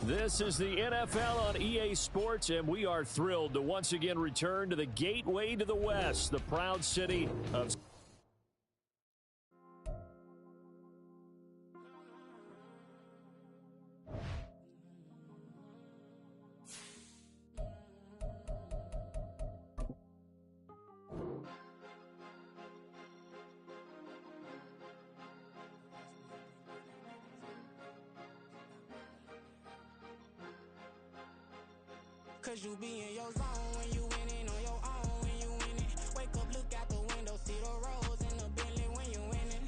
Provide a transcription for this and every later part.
This is the NFL on EA Sports, and we are thrilled to once again return to the gateway to the West, the proud city of... Cause you be in your zone when you winning on your own when you winning. Wake up, look out the window, see the roads in the Bentley when you winning.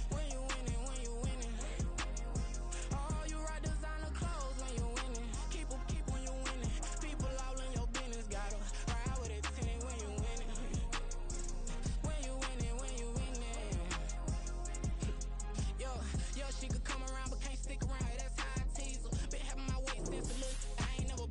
When you winning, when you winning. Oh, you ride designer clothes when you winning. Keep when you winning. People all in your business, gotta ride with it tinted when you winning. When you winning, when you winning. Yo, she could come around but can't stick around. That's how I tease her. Been having my weight since a little.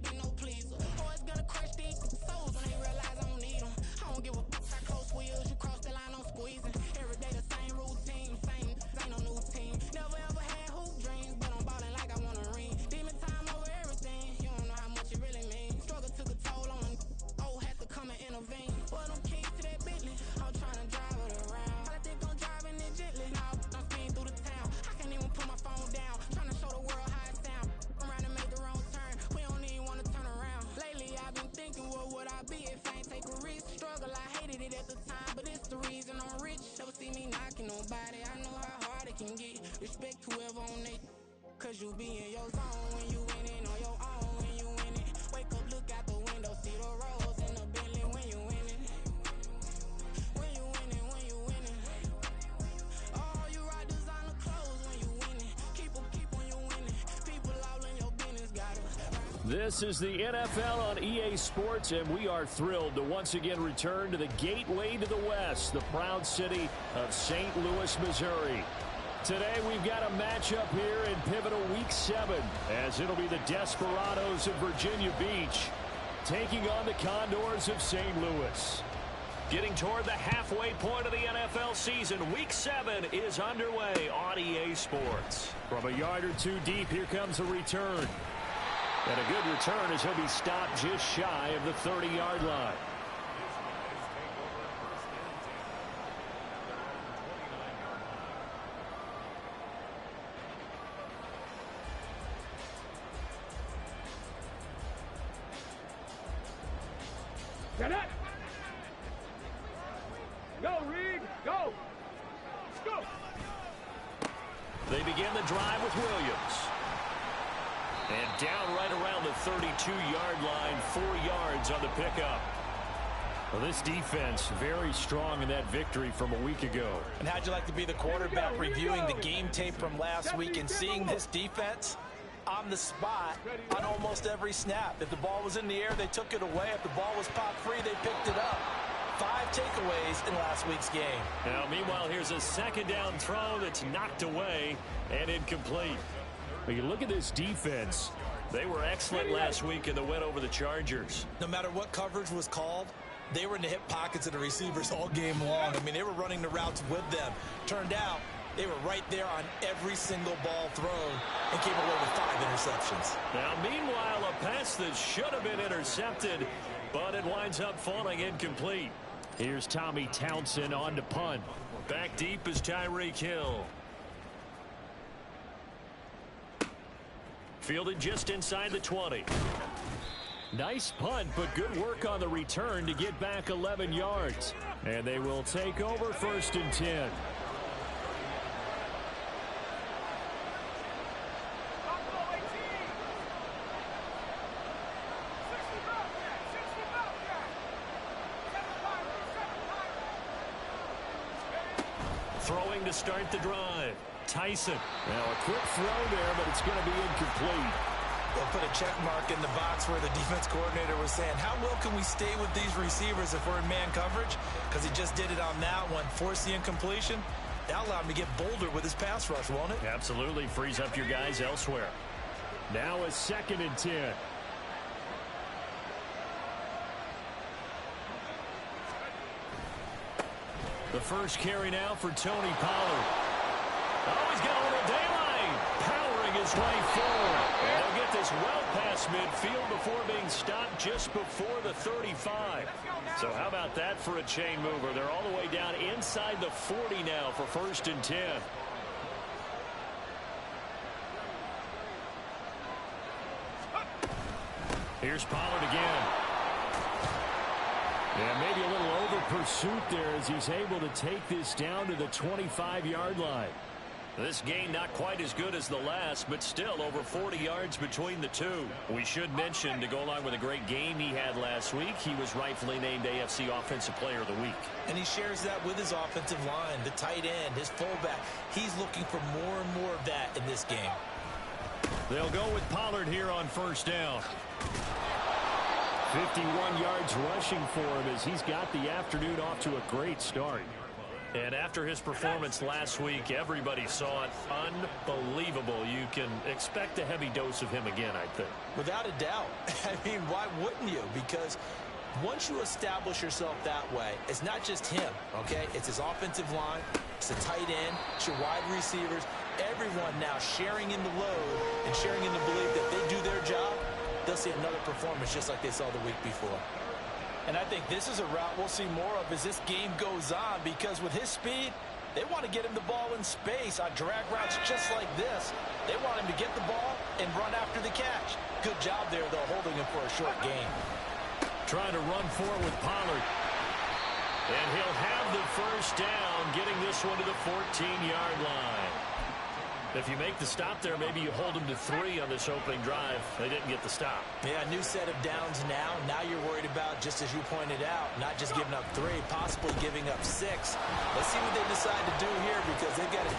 Been no pleaser. Always gonna crush these souls when they realize I don't need them. I don't give a fuck how close wheels. You cross the line, I'm squeezing. Every day the same routine, ain't no new team. Never ever had hoop dreams, but I'm ballin' like I want a ring. Demon time over everything. You don't know how much it really means. Struggle took a toll on me. Oh, had to come and intervene. But I'm keys to that Bentley. I'm trying to drive it around. I think I'm driving it gently. Now I'm speeding through the town. I can't even put my phone down. Trying to show the world how it sound. Around and make the wrong turn. We don't even want to turn around. Lately I've been thinking, what would I be if I ain't take a risk? Struggle, I hated it at the time, but it's the reason I'm rich. Never see me knocking nobody. I know how hard it can get. Respect whoever on they. Cause you be in your zone when you winning on your own when you winning. Wake up, look out the window, see the roads in the Bentley when you winning. When you winning, when you winning. Oh, you ride designer clothes when you winning. Keep when you winning. People all in your business, gotta. This is the NFL on EA Sports, and we are thrilled to once again return to the gateway to the West, the proud city of St. Louis, Missouri. Today we've got a matchup here in pivotal Week 7, as it'll be the Desparados of Virginia Beach taking on the Condors of St. Louis. Getting toward the halfway point of the NFL season, Week 7 is underway on EA Sports. From a yard or two deep, here comes a return. And a good return as he'll be stopped just shy of the 30-yard line. Get it! Go, Reed! Go! Let's go! They begin the drive with Williams. And down right around the 32-yard line, 4 yards on the pickup. Well, this defense very strong in that victory from a week ago. And how'd you like to be the quarterback reviewing the game tape from last week and seeing this defense on the spot on almost every snap? If the ball was in the air, they took it away. If the ball was pop free, they picked it up. 5 takeaways in last week's game. Now, meanwhile, here's a second down throw that's knocked away and incomplete. But you look at this defense. They were excellent last week in the win over the Chargers. No matter what coverage was called, they were in the hip pockets of the receivers all game long. I mean, they were running the routes with them. Turned out, they were right there on every single ball thrown and came away with 5 interceptions. Now, meanwhile, a pass that should have been intercepted, but it winds up falling incomplete. Here's Tommy Townsend on to punt. Back deep is Tyreek Hill. Fielded just inside the 20. Nice punt, but good work on the return to get back 11 yards. And they will take over 1st and 10. Throwing to start the drive. Tyson. Now a quick throw there, but it's going to be incomplete. They'll put a check mark in the box where the defense coordinator was saying, how well can we stay with these receivers if we're in man coverage? Because he just did it on that one. Force the incompletion. That allowed him to get bolder with his pass rush, won't it? Absolutely. Frees up your guys elsewhere. Now a 2nd and 10. The first carry now for Tony Pollard. Oh, he's got a little daylight. Powering his way forward. is well past midfield before being stopped just before the 35. So how about that for a chain mover? They're all the way down inside the 40 now for 1st and 10. Here's Pollard again. Yeah, maybe a little over pursuit there as he's able to take this down to the 25-yard line. This gain not quite as good as the last, but still over 40 yards between the two. We should mention, to go along with a great game he had last week, he was rightfully named AFC Offensive Player of the Week. And he shares that with his offensive line, the tight end, his fullback. He's looking for more and more of that in this game. They'll go with Pollard here on 1st down. 51 yards rushing for him as he's got the afternoon off to a great start. And after his performance last week, everybody saw it. Unbelievable. You can expect a heavy dose of him again, I think. Without a doubt. I mean, why wouldn't you? Because once you establish yourself that way, it's not just him, okay? It's his offensive line, it's the tight end, it's your wide receivers, everyone now sharing in the load and sharing in the belief that they do their job, they'll see another performance just like they saw the week before. And I think this is a route we'll see more of as this game goes on, because with his speed, they want to get him the ball in space on drag routes just like this. They want him to get the ball and run after the catch. Good job there, though, holding him for a short gain. Trying to run forward with Pollard. And he'll have the 1st down, getting this one to the 14-yard line. If you make the stop there, maybe you hold them to 3 on this opening drive. They didn't get the stop. Yeah, new set of downs now. Now you're worried about, just as you pointed out, not just giving up 3, possibly giving up 6. Let's see what they decide to do here, because they've got it.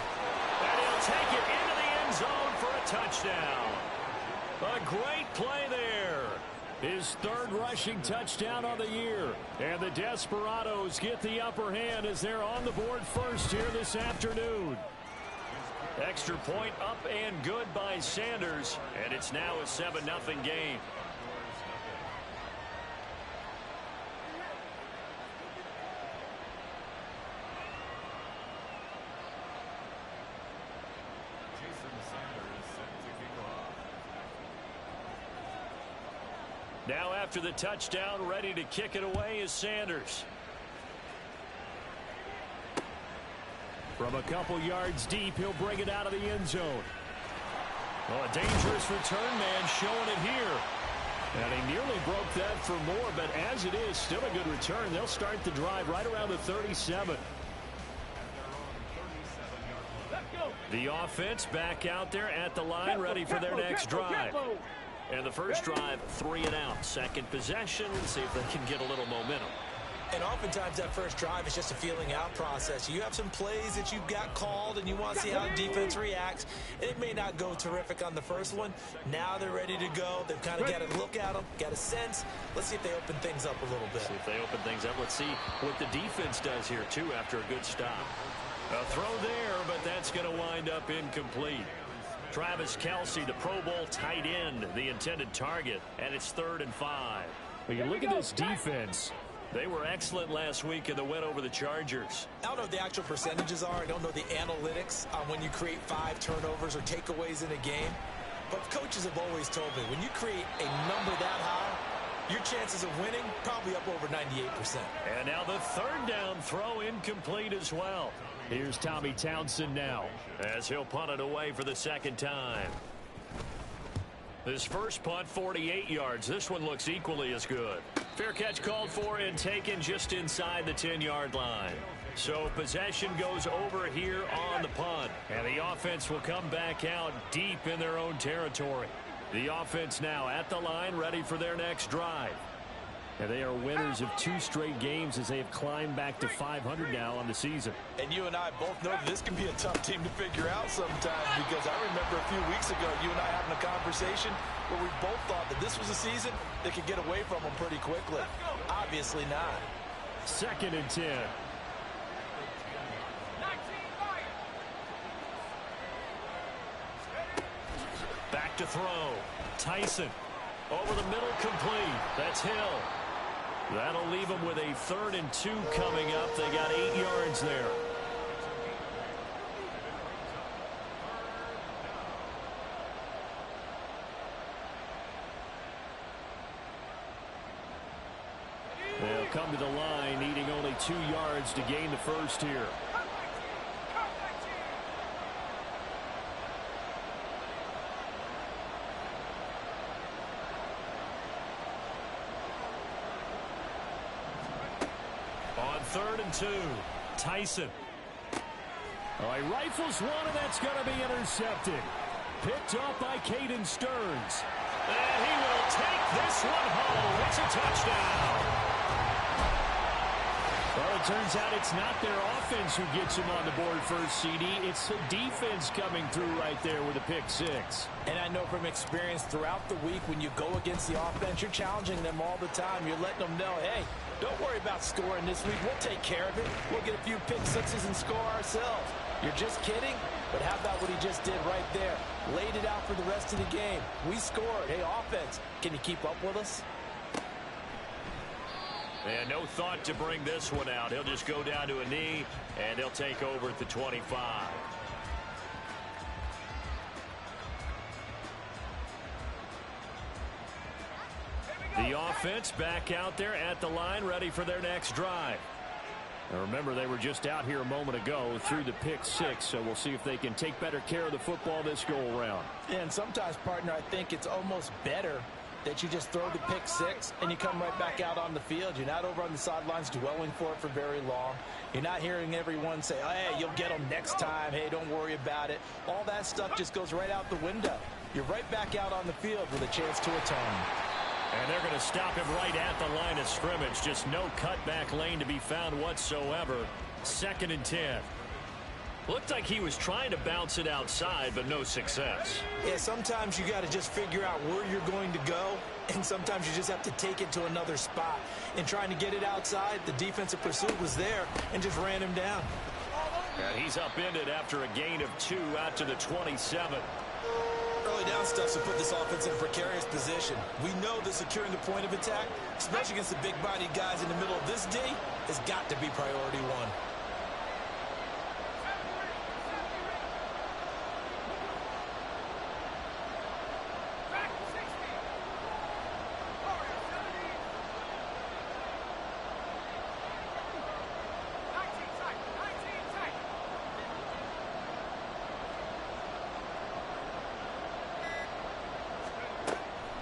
And he'll take it into the end zone for a touchdown. A great play there. His 3rd rushing touchdown on the year. And the Desparados get the upper hand as they're on the board first here this afternoon. Extra point up and good by Sanders, and it's now a 7-0 game. Now after the touchdown, ready to kick it away is Sanders. From a couple yards deep, he'll bring it out of the end zone. Well, a dangerous return man showing it here. And he nearly broke that for more, but as it is, still a good return. They'll start the drive right around the 37. The offense back out there at the line, ready for their next drive. And the first drive, 3 and out. Second possession, see if they can get a little momentum. And oftentimes that first drive is just a feeling out process. You have some plays that you've got called and you want to see how defense reacts. And it may not go terrific on the first one. Now they're ready to go. They've kind of got a look at them, got a sense. Let's see if they open things up a little bit. See if they open things up. Let's see what the defense does here, too, after a good stop. A throw there, but that's going to wind up incomplete. Travis Kelce, the Pro Bowl tight end, the intended target, and it's 3rd and 5. When you look at this defense, they were excellent last week in the win over the Chargers. I don't know what the actual percentages are. I don't know the analytics on when you create 5 turnovers or takeaways in a game. But coaches have always told me, when you create a number that high, your chances of winning probably up over 98%. And now the 3rd down throw incomplete as well. Here's Tommy Townsend now as he'll punt it away for the 2nd time. This first punt, 48 yards. This one looks equally as good. Fair catch called for and taken just inside the 10-yard line. So possession goes over here on the punt. And the offense will come back out deep in their own territory. The offense now at the line, ready for their next drive. And they are winners of 2 straight games as they have climbed back to 500 now on the season. And you and I both know that this can be a tough team to figure out sometimes, because I remember a few weeks ago you and I having a conversation where we both thought that this was a season that could get away from them pretty quickly. Obviously not. 2nd and 10. Back to throw. Tyson. Over the middle, complete. That's Hill. That'll leave them with a 3rd and 2 coming up. They got 8 yards there. 2 yards to gain the first here. On 3rd and 2, Tyson. Oh, he rifles one, and that's going to be intercepted. Picked up by Caden Stearns. And he will take this one home. It's a touchdown. Well, it turns out it's not their offense who gets him on the board first, CD. It's the defense coming through right there with a pick 6. And I know from experience throughout the week, when you go against the offense, you're challenging them all the time. You're letting them know, hey, don't worry about scoring this week. We'll take care of it. We'll get a few pick 6s and score ourselves. You're just kidding? But how about what he just did right there? Laid it out for the rest of the game. We scored. Hey, offense, can you keep up with us? And no thought to bring this one out. He'll just go down to a knee, and they'll take over at the 25. The offense back out there at the line, ready for their next drive. Now remember, they were just out here a moment ago through the pick 6, so we'll see if they can take better care of the football this go-around. And sometimes, partner, I think it's almost better that you just throw the pick 6 and you come right back out on the field. You're not over on the sidelines dwelling for it for very long. You're not hearing everyone say, oh, hey, you'll get them next time. Hey, don't worry about it. All that stuff just goes right out the window. You're right back out on the field with a chance to atone. And they're going to stop him right at the line of scrimmage. Just no cutback lane to be found whatsoever. 2nd and 10. Looked like he was trying to bounce it outside, but no success. Yeah, sometimes you got to just figure out where you're going to go, and sometimes you just have to take it to another spot. In trying to get it outside, the defensive pursuit was there and just ran him down. And he's upended after a gain of 2 out to the 27. Early down stuff to put this offense in a precarious position. We know that securing the point of attack, especially against the big-bodied guys in the middle of this D, has got to be priority 1.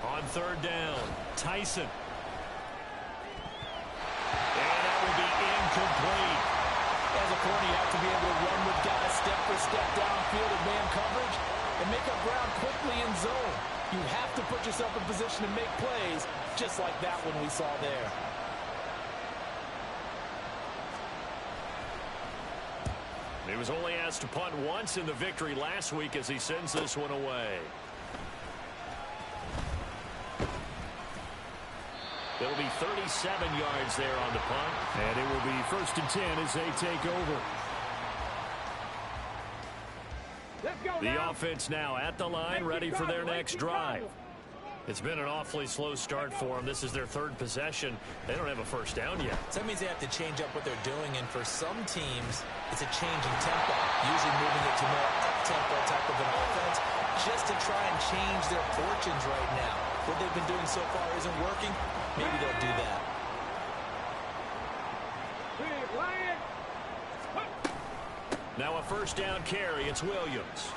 On 3rd down, Tyson. And that will be incomplete. As a corner, you have to be able to run with guys step for step downfield in man coverage and make up ground quickly in zone. You have to put yourself in position to make plays, just like that one we saw there. He was only asked to punt once in the victory last week as he sends this one away. It'll be 37 yards there on the punt. And it will be 1st and 10 as they take over. The offense now at the line, ready for their next drive. It's been an awfully slow start for them. This is their 3rd possession. They don't have a first down yet. So that means they have to change up what they're doing, and for some teams, it's a change in tempo, usually moving it to more up-tempo type of an offense, just to try and change their fortunes right now. What they've been doing so far isn't working. Maybe they'll do that. Now a first down carry. It's Williams.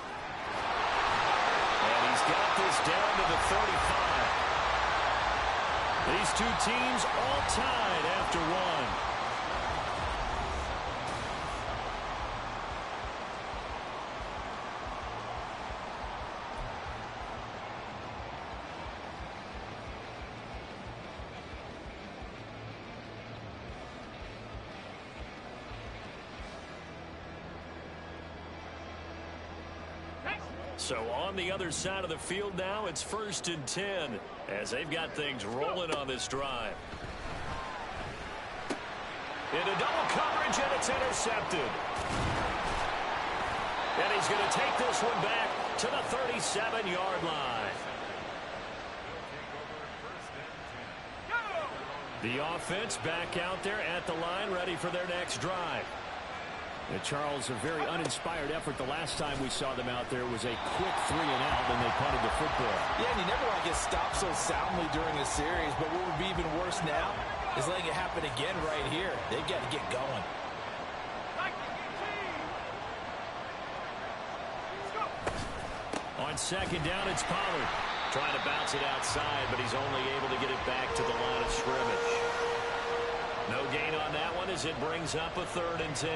And he's got this down to the 35. These two teams all tied after 1. So on the other side of the field now, it's 1st and 10 as they've got things rolling on this drive. Into double coverage, and it's intercepted. And he's going to take this one back to the 37-yard line. The offense back out there at the line, ready for their next drive. And Charles, a very uninspired effort. The last time we saw them out there was a quick 3 and out, and they punted the football. Yeah, and you never want to get stopped so soundly during a series, but what would be even worse now is letting it happen again right here. They've got to get going. On second down, it's Pollard. Trying to bounce it outside, but he's only able to get it back to the line of scrimmage. No gain on that one as it brings up a 3rd and 10.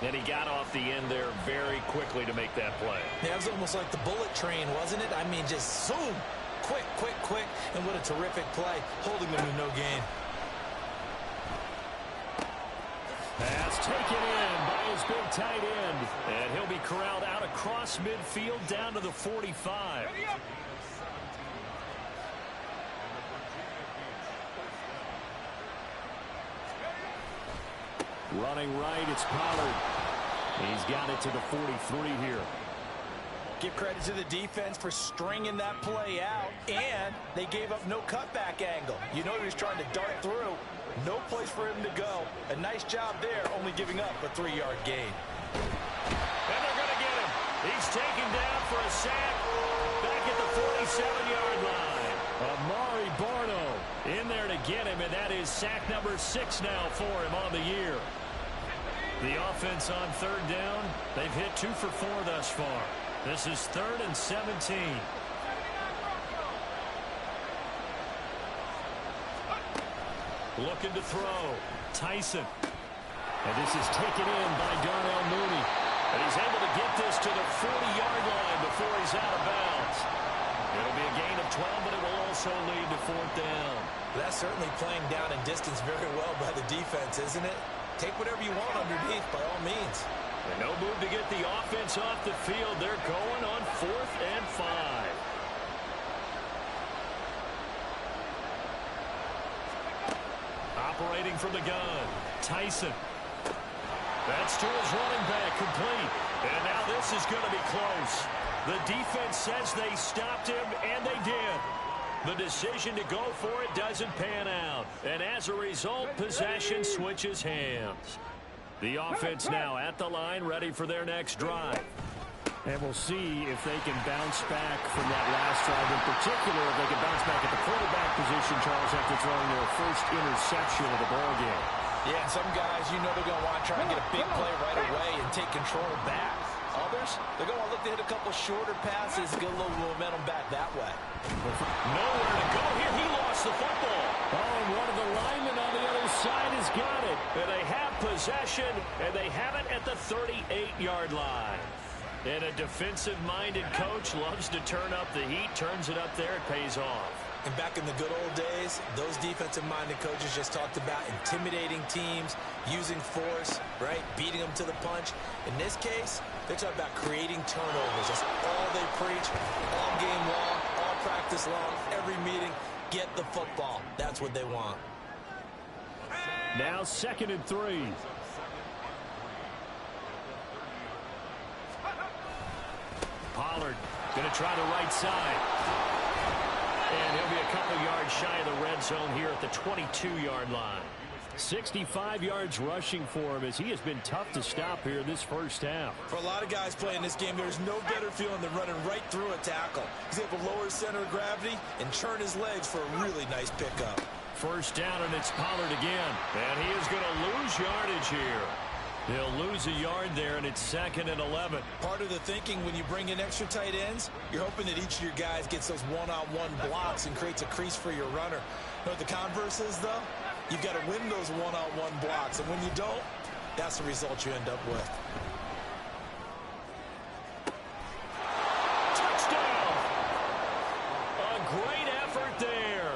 And he got off the end there very quickly to make that play. Yeah, it was almost like the bullet train, wasn't it? I mean, just zoom. Quick, quick, quick. And what a terrific play, holding them to no gain. Pass taken in by his big tight end. And he'll be corralled out across midfield down to the 45. Running right, it's Pollard. He's got it to the 43 here. Give credit to the defense for stringing that play out, and they gave up no cutback angle. You know he was trying to dart through. No place for him to go. A nice job there, only giving up a 3-yard gain. And they're going to get him. He's taken down for a sack back at the 47-yard line. Amari Barno in there to get him, and that is sack number 6 now for him on the year. The offense on 3rd down, they've hit 2 for 4 thus far. This is 3rd and 17. Looking to throw. Tyson. And this is taken in by Darnell Mooney. And he's able to get this to the 40-yard line before he's out of bounds. It'll be a gain of 12, but it will also lead to 4th down. That's certainly playing down in distance very well by the defense, isn't it? Take whatever you want underneath, by all means. And no move to get the offense off the field. They're going on 4th and 5. Operating from the gun, Tyson. That's to his running back, complete. And now this is going to be close. The defense says they stopped him, and they did. The decision to go for it doesn't pan out. And as a result, possession switches hands. The offense now at the line, ready for their next drive. And we'll see if they can bounce back from that last drive. In particular, if they can bounce back at the quarterback position, Charles, after throwing their first interception of the ballgame. Yeah, some guys, you know they're going to want to try and get a big play right away and take control back. Others, they're going to look to hit a couple shorter passes, get a little momentum back that way. Nowhere to go here. He lost the football. Oh, and one of the linemen on the other side has got it. And they have possession, and they have it at the 38-yard line. And a defensive-minded coach loves to turn up the heat, turns it up there, it pays off. And back in the good old days, those defensive-minded coaches just talked about intimidating teams, using force, right, beating them to the punch. In this case, they're talking about creating turnovers. That's all they preach, all game long, all practice long, every meeting. Get the football. That's what they want. Now 2nd and 3. Pollard going to try the right side. And he'll be a couple yards shy of the red zone here at the 22-yard line. 65 yards rushing for him as he has been tough to stop here this first half. For a lot of guys playing this game, there's no better feeling than running right through a tackle. He's able to lower his center of gravity and churn his legs for a really nice pickup. First down, and it's Pollard again. And he is going to lose yardage here. He'll lose a yard there, and it's 2nd and 11. Part of the thinking when you bring in extra tight ends, you're hoping that each of your guys gets those one-on-one blocks and creates a crease for your runner. You know what the converse is, though? You've got to win those one-on-one blocks, and when you don't, that's the result you end up with. Touchdown! A great effort there.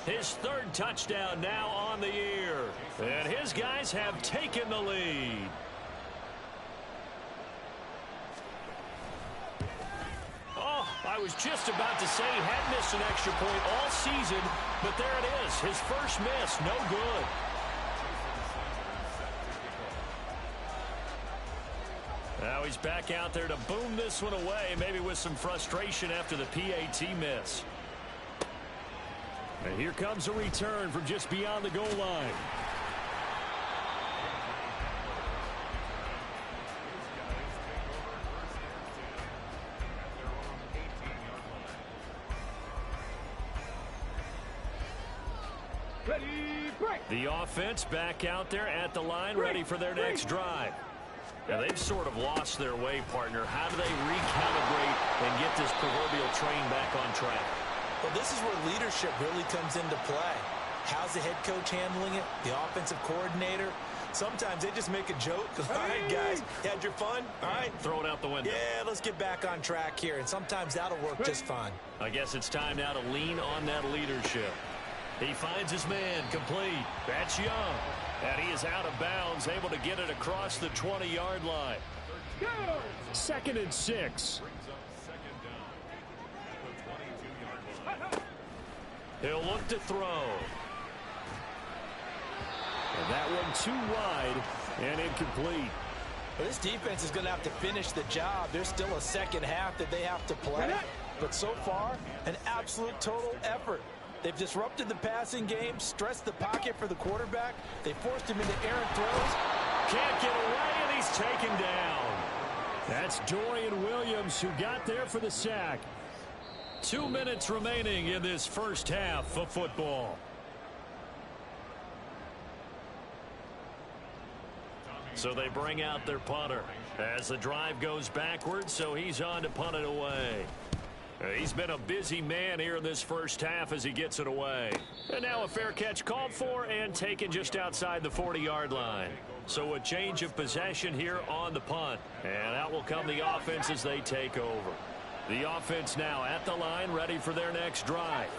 His 3rd touchdown now on the year. And his guys have taken the lead. Oh, I was just about to say he had missed an extra point all season, but there it is. His first miss, no good. Now he's back out there to boom this one away, maybe with some frustration after the PAT miss. And here comes a return from just beyond the goal line. Ready, The offense back out there at the line, ready for their next drive. Now, they've sort of lost their way, partner. How do they recalibrate and get this proverbial train back on track? Well, this is where leadership really comes into play. How's the head coach handling it? The offensive coordinator? Sometimes they just make a joke. All right, guys, you had your fun? All right. Throw it out the window. Yeah, let's get back on track here, and sometimes that'll work just fine. I guess it's time now to lean on that leadership. He finds his man, complete. That's Young. And he is out of bounds, able to get it across the 20-yard line. 2nd and 6. He'll look to throw. And that one too wide and incomplete. Well, this defense is going to have to finish the job. There's still a second half that they have to play. But so far, an absolute total effort. They've disrupted the passing game, stressed the pocket for the quarterback. They forced him into errant throws. Can't get away, and he's taken down. That's Dorian Williams who got there for the sack. 2 minutes remaining in this first half of football. So they bring out their punter as the drive goes backwards, so he's on to punt it away. He's been a busy man here in this first half as he gets it away. And now a fair catch called for and taken just outside the 40-yard line. So a change of possession here on the punt. And out will come the offense as they take over. The offense now at the line, ready for their next drive.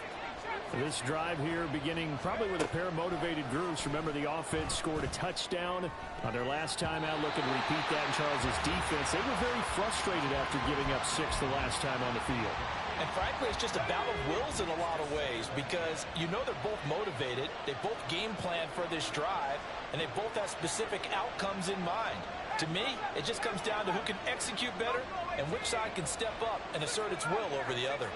This drive here beginning probably with a pair of motivated groups. Remember, the offense scored a touchdown on their last time out. Looking to repeat that in Charles's defense. They were very frustrated after giving up 6 the last time on the field. And frankly, it's just a battle of wills in a lot of ways because you know they're both motivated. They both game plan for this drive, and they both have specific outcomes in mind. To me, it just comes down to who can execute better and which side can step up and assert its will over the other.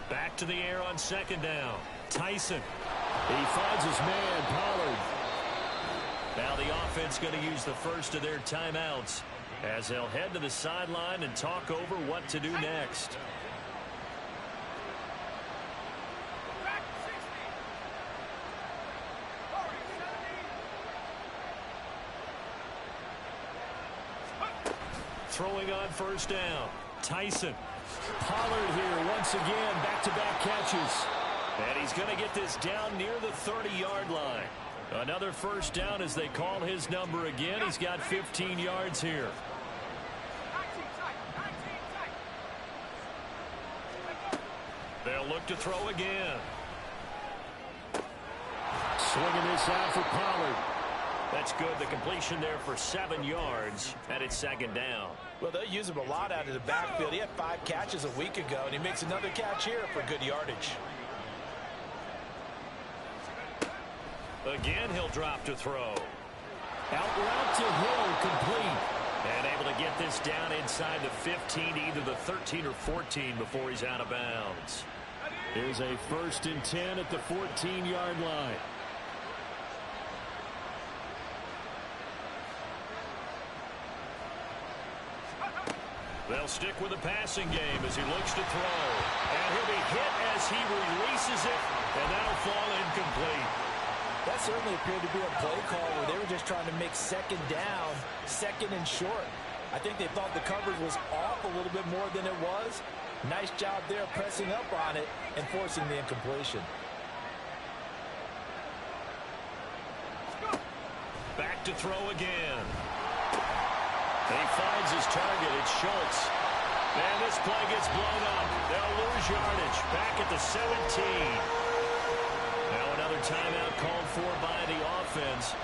Back to the air on 2nd down. Tyson. He finds his man, Pollard. Now the offense going to use the first of their timeouts as they'll head to the sideline and talk over what to do next. Throwing on 1st down. Tyson. Pollard here once again, back-to-back catches. And he's going to get this down near the 30-yard line. Another 1st down as they call his number again. He's got 15 yards here. They'll look to throw again. Swinging this out for Pollard. That's good. The completion there for 7 yards, and it's 2nd down. Well, they'll use him a lot out of the backfield. He had 5 catches a week ago, and he makes another catch here for good yardage. Again, he'll drop to throw. Out route to Hill, complete. And able to get this down inside the 15, either the 13 or 14 before he's out of bounds. Here's a 1st and 10 at the 14-yard line. They'll stick with the passing game as he looks to throw. And he'll be hit as he releases it, and that'll fall incomplete. That certainly appeared to be a play call where they were just trying to make 2nd down, 2nd and short. I think they thought the coverage was off a little bit more than it was. Nice job there pressing up on it and forcing the incompletion. Back to throw again. He finds his target. It's Schultz. And this play gets blown up. They'll lose yardage. Back at the 17. Now another timeout called for by the offense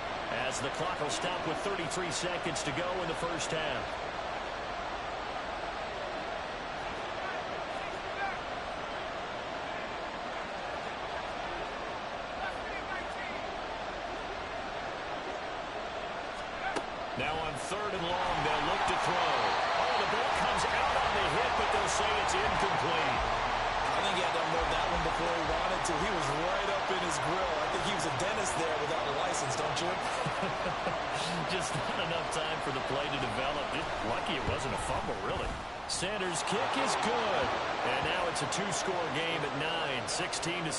as the clock will stop with 33 seconds to go in the first half. Now on 3rd and long, they'll look to throw. Oh, the ball comes out on the hit, but they'll say it's incomplete. think he had to unload that one before he wanted to. He was right up in his grill. I think he was a dentist there without a license, don't you? Just not enough time for the play to develop. Lucky it wasn't a fumble, really. Sanders' kick is good. And now it's a two-score game at 9, 16-7.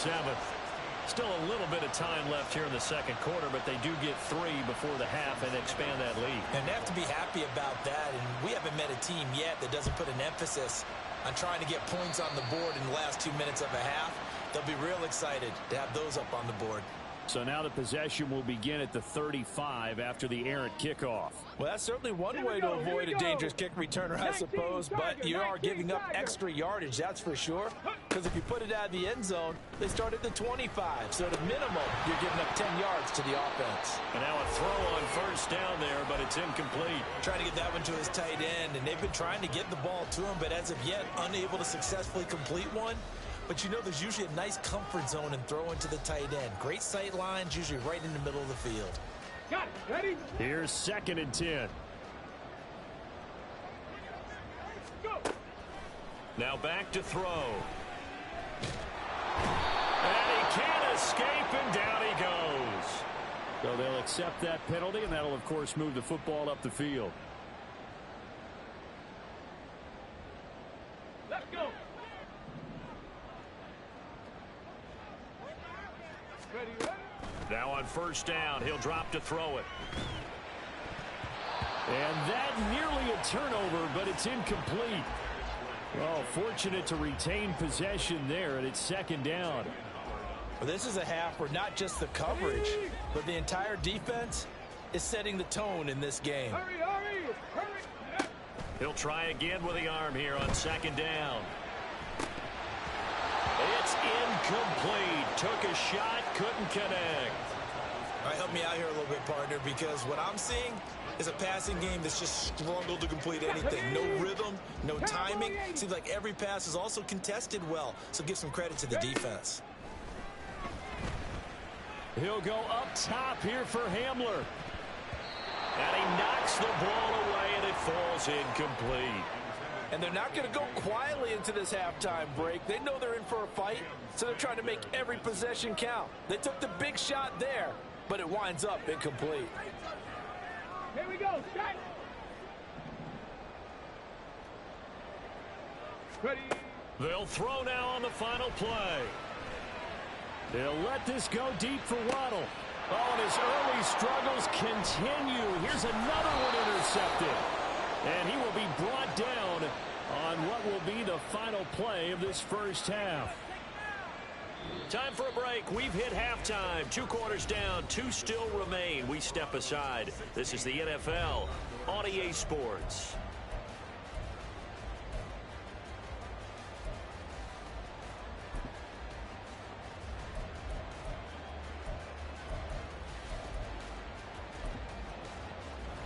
Still a little bit of time left here in the second quarter, but they do get 3 before the half and expand that lead. And they have to be happy about that. And we haven't met a team yet that doesn't put an emphasis on trying to get points on the board in the last 2 minutes of a half. They'll be real excited to have those up on the board. So now the possession will begin at the 35 after the errant kickoff. Well, that's certainly one way to avoid a dangerous kick returner, I suppose, but you are giving up extra yardage, that's for sure, because if you put it out of the end zone, they start at the 25, so at a minimum, you're giving up 10 yards to the offense. And now a throw on first down there, but it's incomplete. Trying to get that one to his tight end, and they've been trying to get the ball to him, but as of yet, unable to successfully complete one. But you know there's usually a nice comfort zone and throw into the tight end. Great sight lines, usually right in the middle of the field. Got it. Ready? Here's 2nd and 10. Go. Now back to throw. And he can't escape, and down he goes. So they'll accept that penalty, and that'll, of course, move the football up the field. Let's go. Ready, ready? Now on first down, he'll drop to throw it. And that nearly a turnover, but it's incomplete. Well, fortunate to retain possession there, and it's 2nd down. Well, this is a half where not just the coverage, but the entire defense is setting the tone in this game. Hurry, hurry, hurry. He'll try again with the arm here on 2nd down. It's incomplete. Took a shot, couldn't connect. All right, help me out here a little bit, partner, because what I'm seeing is a passing game that's just struggled to complete anything. No rhythm, no timing. Seems like every pass is also contested well, so give some credit to the defense. He'll go up top here for Hamler. And he knocks the ball away, and it falls incomplete. And they're not going to go quietly into this halftime break. They know they're in for a fight, so they're trying to make every possession count. They took the big shot there, but it winds up incomplete. Here we go. Shot. Ready. They'll throw now on the final play. They'll let this go deep for Waddle. Oh, and his early struggles continue. Here's another one intercepted. And he will be brought down on what will be the final play of this first half. Time for a break. We've hit halftime. 2 quarters down. 2 still remain. We step aside. This is the NFL on EA Sports.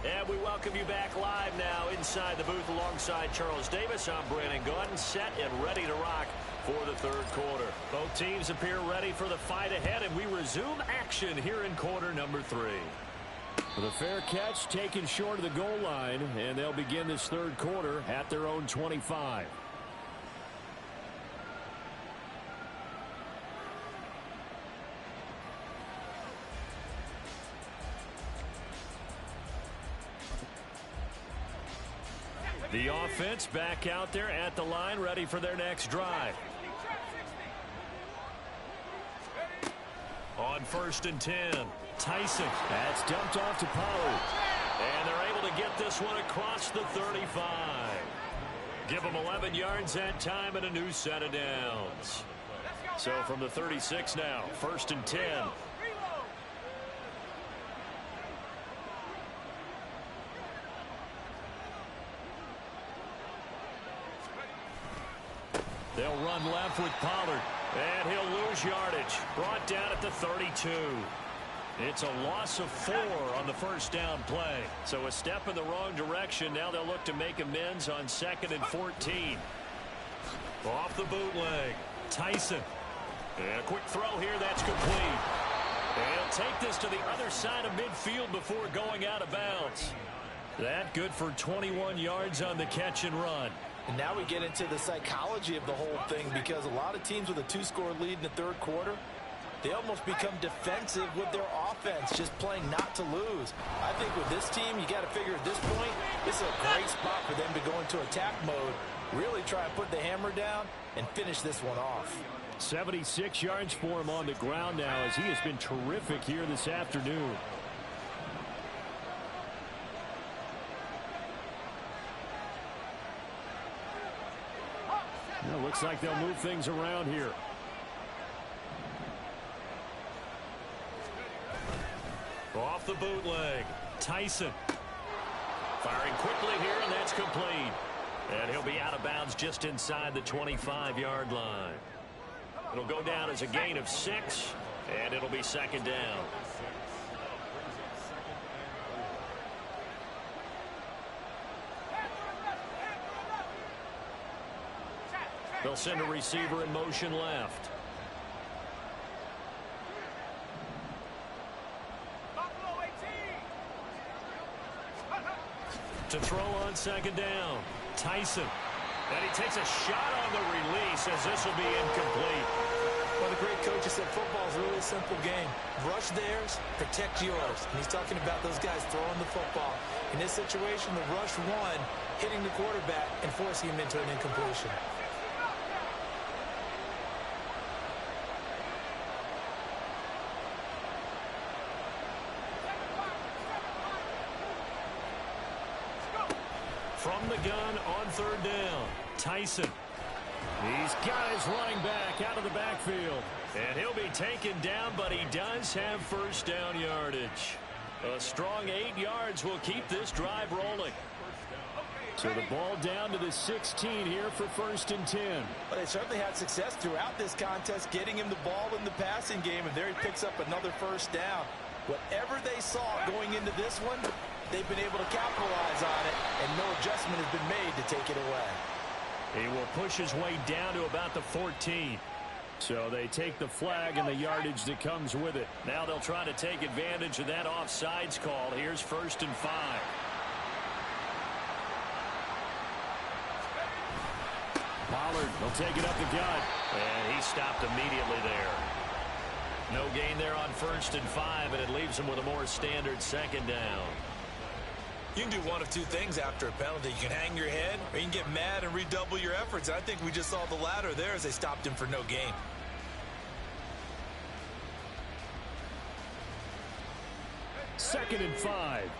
And we welcome you back live now inside the booth alongside Charles Davis. I'm Brandon Gaudin, set and ready to rock for the 3rd quarter. Both teams appear ready for the fight ahead, and we resume action here in quarter number 3. The fair catch taken short of the goal line, and they'll begin this 3rd quarter at their own 25. The offense back out there at the line, ready for their next drive. On 1st and 10, Tyson. That's dumped off to Pollard. And they're able to get this one across the 35. Give them 11 yards that time and a new set of downs. So from the 36 now, 1st and 10. They'll run left with Pollard, and he'll lose yardage. Brought down at the 32. It's a loss of 4 on the first down play. So a step in the wrong direction. Now they'll look to make amends on 2nd and 14. Off the bootleg, Tyson. And a quick throw here, that's complete. And he'll take this to the other side of midfield before going out of bounds. That good for 21 yards on the catch and run. And now we get into the psychology of the whole thing, because a lot of teams with a 2-score lead in the third quarter, they almost become defensive with their offense, just playing not to lose. I think with this team, you got to figure at this point, this is a great spot for them to go into attack mode, really try and put the hammer down and finish this one off. 76 yards for him on the ground now, as he has been terrific here this afternoon. It looks like they'll move things around here. Off the bootleg, Tyson. Firing quickly here, and that's complete. And he'll be out of bounds just inside the 25-yard line. It'll go down as a gain of 6, and it'll be second down. They'll send a receiver in motion left. To throw on second down, Tyson. And he takes a shot on the release, as this will be incomplete. Well, the great coach said football is a really simple game. Rush theirs, protect yours. And he's talking about those guys throwing the football. In this situation, the rush one, hitting the quarterback and forcing him into an incompletion. From the gun on third down, Tyson. He's got his running back out of the backfield. And he'll be taken down, but he does have first down yardage. A strong 8 yards will keep this drive rolling. So the ball down to the 16 here for 1st and 10. But they certainly had success throughout this contest, getting him the ball in the passing game, and there he picks up another first down. Whatever they saw going into this one, they've been able to capitalize on it, and no adjustment has been made to take it away. He will push his way down to about the 14. So they take the flag and the yardage that comes with it. Now they'll try to take advantage of that offsides call. Here's 1st and 5. Pollard will take it up the gut, and he stopped immediately there. No gain there on 1st and 5, and it leaves him with a more standard second down. You can do one of two things after a penalty. You can hang your head, or you can get mad and redouble your efforts. I think we just saw the latter there as they stopped him for no gain. Second and 5.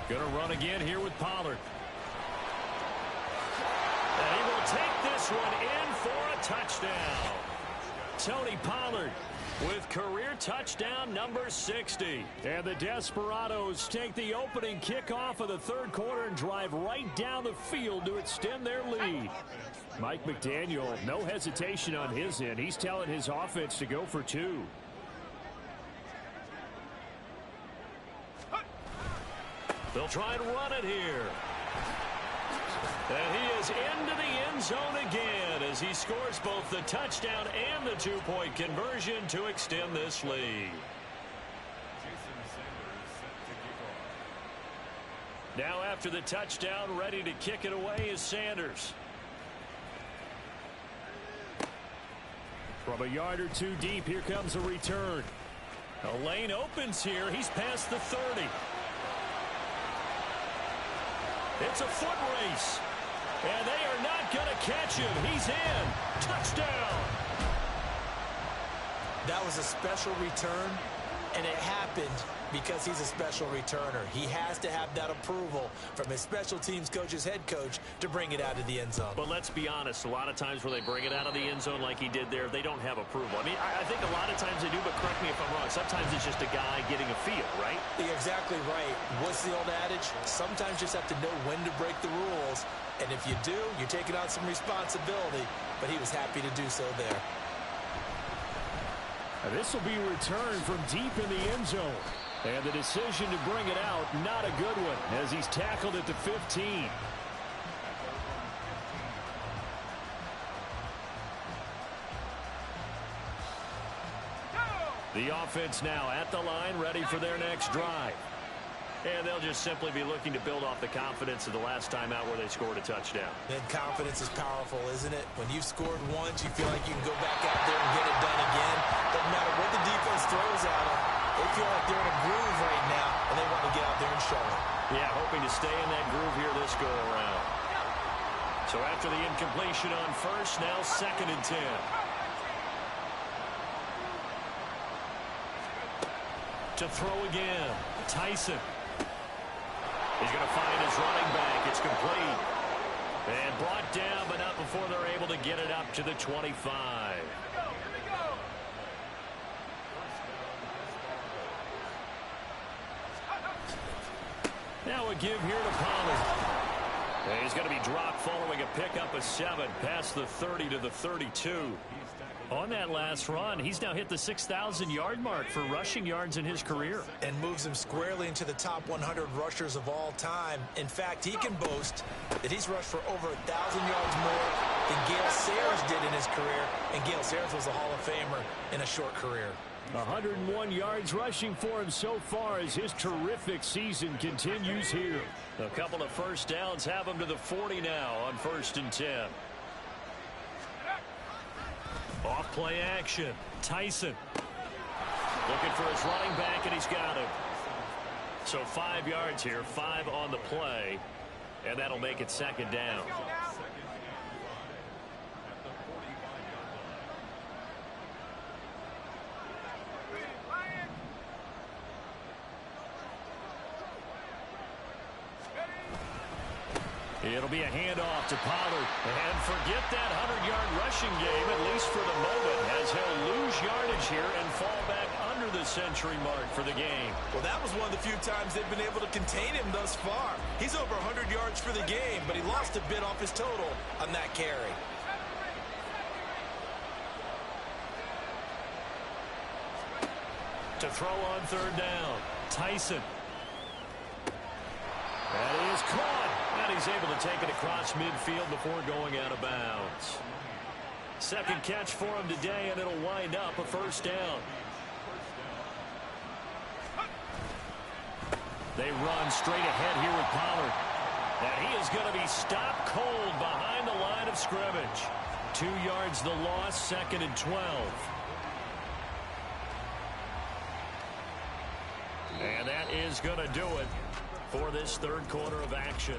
Going to run again here with Pollard. And he will take this one in for a touchdown. Tony Pollard with career touchdown number 60. And the Desparados take the opening kickoff of the third quarter and drive right down the field to extend their lead. Mike McDaniel, no hesitation on his end. He's telling his offense to go for 2. They'll try and run it here. And he is into the end zone again as he scores both the touchdown and the 2-point conversion to extend this lead. Now after the touchdown, ready to kick it away is Sanders. From a yard or two deep, here comes a return. A lane opens here. He's past the 30. It's a foot race. And they are not going to catch him. He's in. Touchdown. That was a special return, and it happened because he's a special returner. He has to have that approval from his special teams coach's head coach to bring it out of the end zone. But let's be honest, a lot of times when they bring it out of the end zone like he did there, they don't have approval. I mean, I think a lot of times they do, but correct me if I'm wrong. Sometimes it's just a guy getting a feel, right? You're exactly right. What's the old adage? Sometimes you just have to know when to break the rules. And if you do, you're taking on some responsibility. But he was happy to do so there. This will be returned from deep in the end zone. And the decision to bring it out, not a good one, as he's tackled at the 15. The offense now at the line, ready for their next drive. And they'll just simply be looking to build off the confidence of the last time out where they scored a touchdown. And confidence is powerful, isn't it? When you've scored once, you feel like you can go back out there and get it done again. Doesn't matter what the defense throws at them. They feel like they're in a groove right now, and they want to get out there and show it. Yeah, hoping to stay in that groove here this go-around. So after the incompletion on first, now 2nd and 10. To throw again, Tyson. He's going to find his running back. It's complete. And brought down, but not before they're able to get it up to the 25. Now a give here to Pollard. And he's going to be dropped following a pickup of 7 past the 30 to the 32. On that last run, he's now hit the 6,000-yard mark for rushing yards in his career. And moves him squarely into the top 100 rushers of all time. In fact, he can boast that he's rushed for over 1,000 yards more than Gale Sayers did in his career. And Gale Sayers was a Hall of Famer in a short career. 101 yards rushing for him so far as his terrific season continues here. A couple of first downs have him to the 40 now on 1st and 10. Off play action. Tyson looking for his running back, and he's got him. So 5 yards here, 5 on the play, and that'll make it 2nd down. It'll be a handoff to Pollard. And forget that 100-yard rushing game, at least for the moment, as he'll lose yardage here and fall back under the century mark for the game. Well, that was one of the few times they've been able to contain him thus far. He's over 100 yards for the game, but he lost a bit off his total on that carry. To throw on 3rd down, Tyson. That is caught, and he's able to take it across midfield before going out of bounds. 2nd catch for him today, and it'll wind up a 1st down. They run straight ahead here with Pollard. And he is going to be stopped cold behind the line of scrimmage. 2 yards the loss, 2nd and 12. And that is going to do it for this 3rd quarter of action.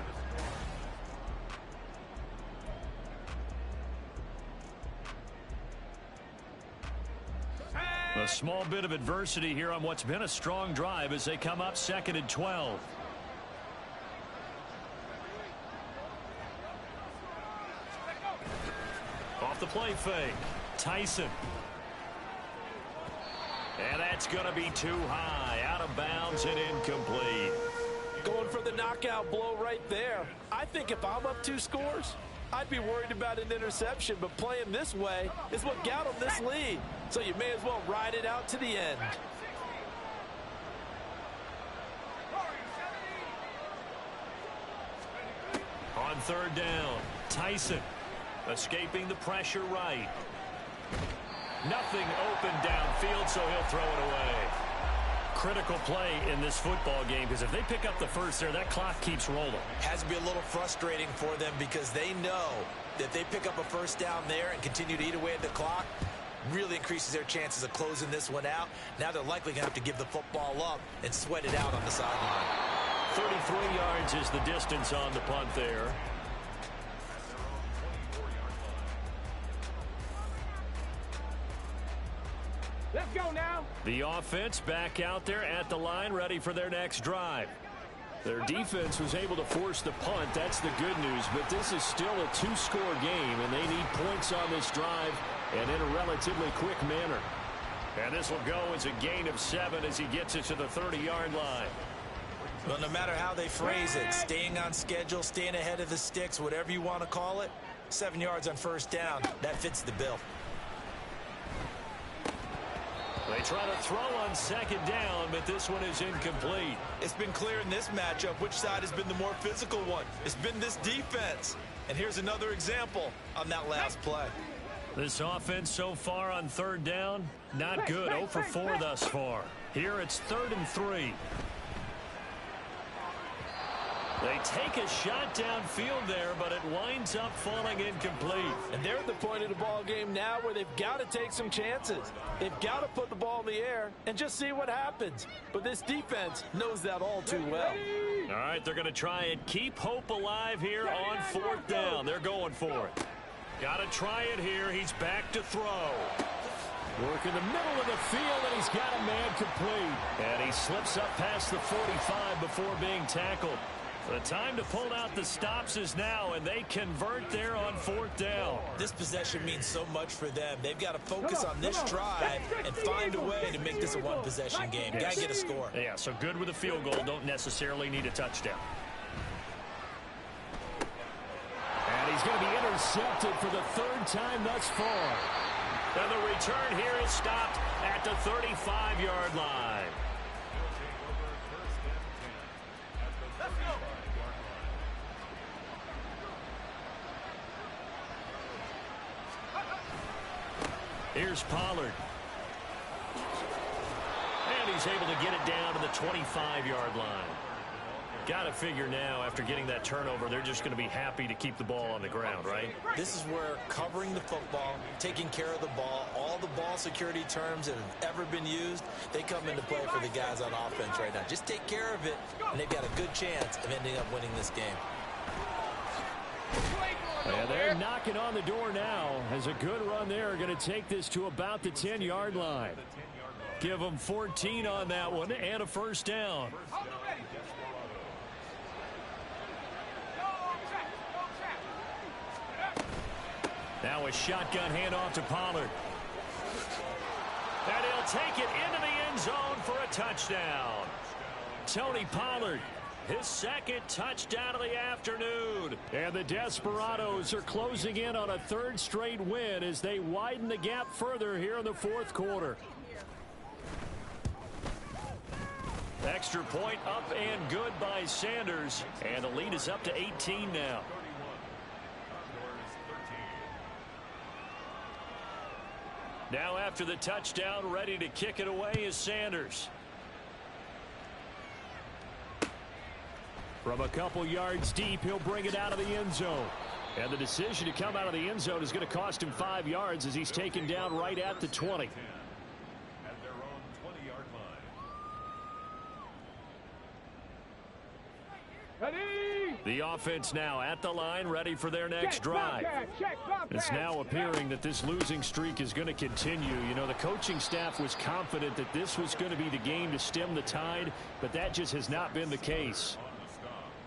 A small bit of adversity here on what's been a strong drive as they come up 2nd and 12. Off the play fake, Tyson. And that's going to be too high, out of bounds and incomplete. Going for the knockout blow right there. I think if I'm up 2 scores, I'd be worried about an interception, but playing this way is what got them this lead. So you may as well ride it out to the end. On 3rd down, Tyson escaping the pressure right. Nothing open downfield, so he'll throw it away. Critical play in this football game, because if they pick up the first there, that clock keeps rolling. Has to be a little frustrating for them because they know that if they pick up a 1st down there and continue to eat away at the clock, really increases their chances of closing this one out. Now they're likely going to have to give the football up and sweat it out on the sideline. 33 yards is the distance on the punt there. Let's go now. The offense back out there at the line, ready for their next drive. Their defense was able to force the punt. That's the good news. But this is still a 2-score game, and they need points on this drive and in a relatively quick manner. And this will go as a gain of 7 as he gets it to the 30-yard line. Well, no matter how they phrase it, staying on schedule, staying ahead of the sticks, whatever you want to call it, 7 yards on 1st down, that fits the bill. They try to throw on second down, but this one is incomplete. It's been clear in this matchup which side has been the more physical one. It's been this defense. And here's another example on that last play. This offense so far on third down, not good. 0 for 4 thus far. Here it's 3rd and 3. They take a shot downfield there, but it winds up falling incomplete. And they're at the point of the ball game now where they've got to take some chances. They've got to put the ball in the air and just see what happens. But this defense knows that all too well. All right, they're going to try and keep hope alive here on 4th down. They're going for it. Got to try it here. He's back to throw. Work in the middle of the field, and he's got a man complete. And he slips up past the 45 before being tackled. The time to pull out the stops is now, and they convert there on 4th down. This possession means so much for them. They've got to focus on this drive and find a way to make this a one-possession game. Got to get a score. Yeah, so good with a field goal. Don't necessarily need a touchdown. And he's going to be intercepted for the 3rd time thus far. And the return here is stopped at the 35-yard line. Here's Pollard. And he's able to get it down to the 25-yard line. Got to figure now, after getting that turnover, they're just going to be happy to keep the ball on the ground, right? This is where covering the football, taking care of the ball, all the ball security terms that have ever been used, they come into play for the guys on offense right now. Just take care of it, and they've got a good chance of ending up winning this game. And they're knocking on the door now. As a good run there, going to take this to about the 10-yard line. Give them 14 on that one and a 1st down. Now a shotgun handoff to Pollard. And he'll take it into the end zone for a touchdown. Tony Pollard, his 2nd touchdown of the afternoon. And the Desparados are closing in on a 3rd straight win as they widen the gap further here in the 4th quarter. Extra point up and good by Sanders. And the lead is up to 18 now. Now after the touchdown, ready to kick it away is Sanders. From a couple yards deep, he'll bring it out of the end zone. And the decision to come out of the end zone is going to cost him 5 yards as he's taken down right at the 20. At their own 20-yard line. Ready? The offense now at the line, ready for their next drive. It's now appearing that this losing streak is going to continue. You know, the coaching staff was confident that this was going to be the game to stem the tide, but that just has not been the case.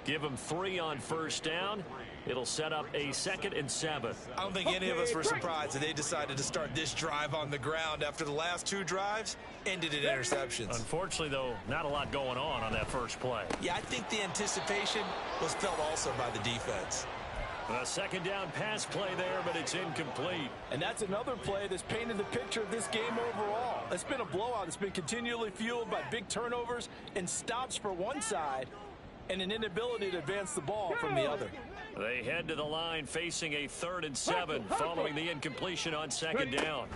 Give them 3 on 1st down. It'll set up a 2nd and 7. I don't think any of us were surprised that they decided to start this drive on the ground after the last 2 drives ended in interceptions. Unfortunately, though, not a lot going on that first play. Yeah, I think the anticipation was felt also by the defense. A 2nd down pass play there, but it's incomplete. And that's another play that's painted the picture of this game overall. It's been a blowout. It's been continually fueled by big turnovers and stops for one side and an inability to advance the ball from the other. They head to the line facing a 3rd and 7 following the incompletion on 2nd down.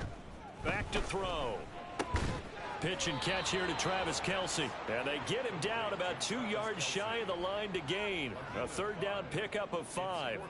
Back to throw. Pitch and catch here to Travis Kelce. And they get him down about 2 yards shy of the line to gain. A 3rd down pickup of 5.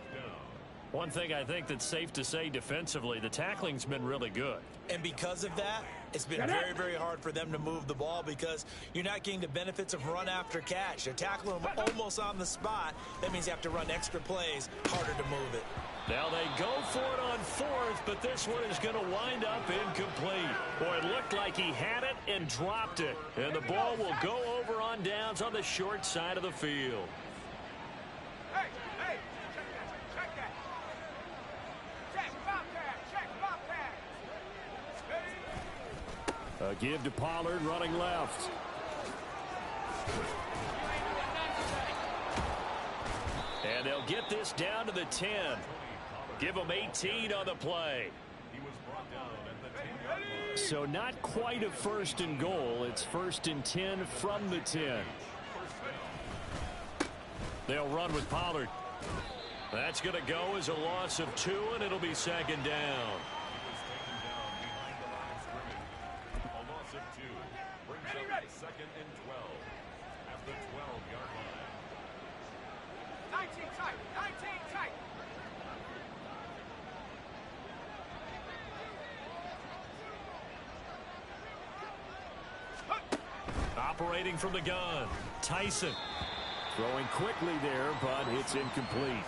One thing I think that's safe to say defensively, the tackling's been really good. And because of that, it's been very, very hard for them to move the ball because you're not getting the benefits of run after catch. They're tackling them almost on the spot. That means you have to run extra plays, harder to move it. Now they go for it on 4th, but this one is going to wind up incomplete. Boy, it looked like he had it and dropped it. And the ball will go over on downs on the short side of the field. Hey, check that. Check Bobcat. A give to Pollard running left. And they'll get this down to the 10. Give them 18 on the play. He was brought down at the 10-yard line. So not quite a 1st and goal. It's 1st and 10 from the 10. They'll run with Pollard. That's going to go as a loss of 2, and it'll be 2nd down. A loss of 2 brings up 2nd and 12 at the 12-yard line. 19 tight, 19 tight. Operating from the gun, Tyson. Throwing quickly there, but it's incomplete.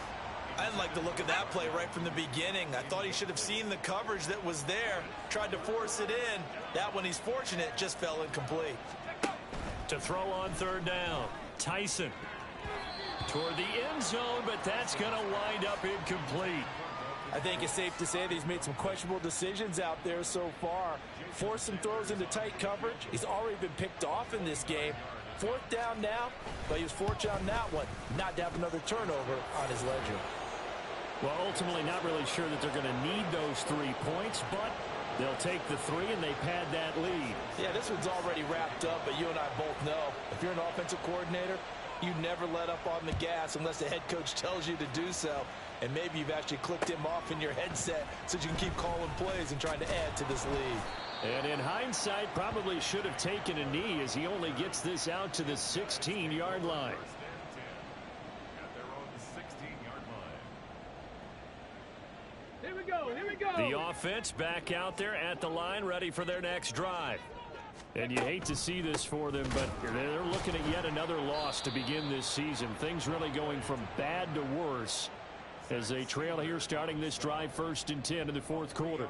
I didn't like the look of that play right from the beginning. I thought he should have seen the coverage that was there, tried to force it in. That one, he's fortunate, just fell incomplete. To throw on 3rd down, Tyson. Toward the end zone, but that's going to wind up incomplete. I think it's safe to say that he's made some questionable decisions out there so far. Forced some throws into tight coverage. He's already been picked off in this game. 4th down now, but he was fortunate on that one not to have another turnover on his ledger. Well, ultimately not really sure that they're going to need those 3 points, but they'll take the 3 and they pad that lead. Yeah, this one's already wrapped up, but you and I both know if you're an offensive coordinator, you never let up on the gas unless the head coach tells you to do so. And maybe you've actually clicked him off in your headset so you can keep calling plays and trying to add to this lead. And in hindsight, probably should have taken a knee as he only gets this out to the 16-yard line. At their own 16-yard line. Here we go, here we go. The offense back out there at the line, ready for their next drive. And you hate to see this for them, but they're looking at yet another loss to begin this season. Things really going from bad to worse as they trail here starting this drive 1st and 10 in the 4th quarter.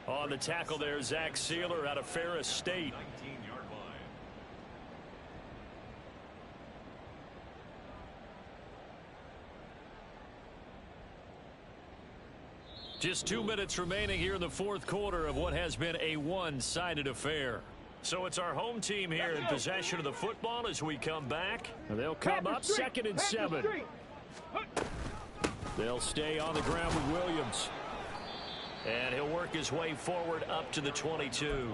On the tackle there, Zach Sealer out of Ferris State. 19-yard line. Just 2 minutes remaining here in the 4th quarter of what has been a one-sided affair. So it's our home team here in possession of the football as we come back. They'll come up 2nd and 7. They'll stay on the ground with Williams. And he'll work his way forward up to the 22.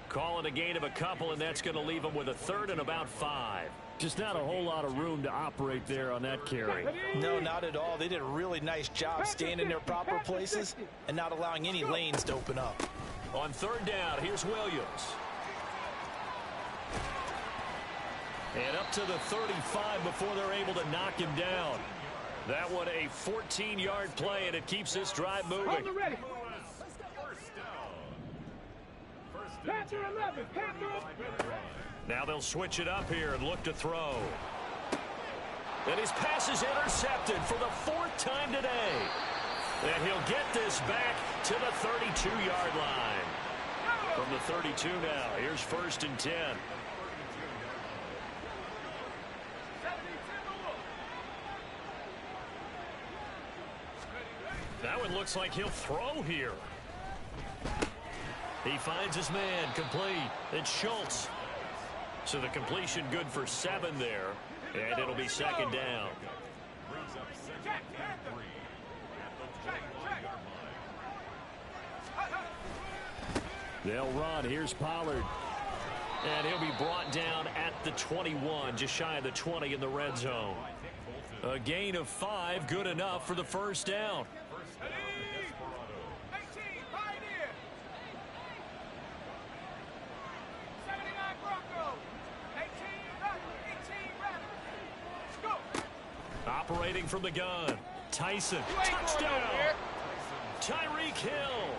Calling a gain of a couple, and that's going to leave him with a 3rd and about 5. Just not a whole lot of room to operate there on that carry. No, not at all. They did a really nice job staying in their proper places and not allowing any lanes to open up. On 3rd down, here's Williams. And up to the 35 before they're able to knock him down. That one a 14-yard play, and it keeps this drive moving. Panther 11, Panther. Now they'll switch it up here and look to throw. And his pass is intercepted for the 4th time today. And he'll get this back to the 32-yard line. From the 32 now, here's 1st and 10. That one looks like he'll throw here. He finds his man, complete. It's Schultz. So the completion good for 7 there. And it'll be 2nd down. Brings up 2nd and 3 at the 21-yard line. They'll run. Here's Pollard. And he'll be brought down at the 21, just shy of the 20 in the red zone. A gain of 5, good enough for the 1st down. First down, Desparados. 18, Pioneer. 79 Broncos. 18 Raptors. Go. Operating from the gun. Tyson. Touchdown. Tyreek Hill.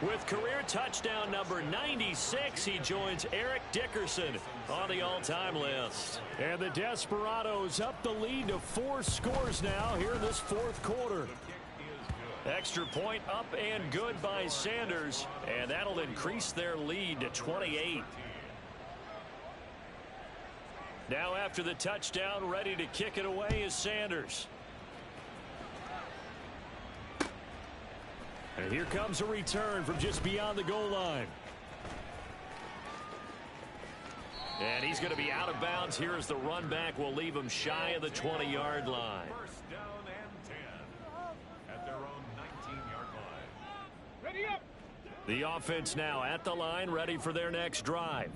With career touchdown number 96, he joins Eric Dickerson on the all-time list. And the Desparados up the lead to 4 scores now here in this 4th quarter. Extra point up and good by Sanders, and that'll increase their lead to 28. Now after the touchdown, ready to kick it away is Sanders. And here comes a return from just beyond the goal line. And he's going to be out of bounds here as the run back will leave him shy of the 20-yard line. First down and 10 at their own 19-yard line. Ready up. The offense now at the line, ready for their next drive.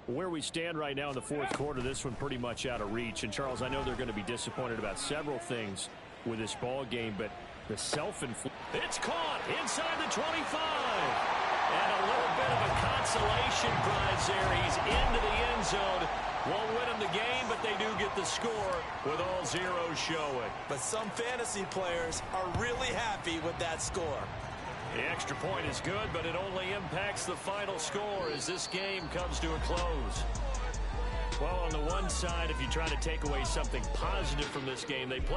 Where we stand right now in the fourth quarter, this one pretty much out of reach. And, Charles, I know they're going to be disappointed about several things with this ball game, but the self-inflicted. It's caught inside the 25. And a little bit of a consolation prize there. He's into the end zone. Won't win them the game, but they do get the score with all zeros showing. But some fantasy players are really happy with that score. The extra point is good, but it only impacts the final score as this game comes to a close. Well, on the one side, if you try to take away something positive from this game, they play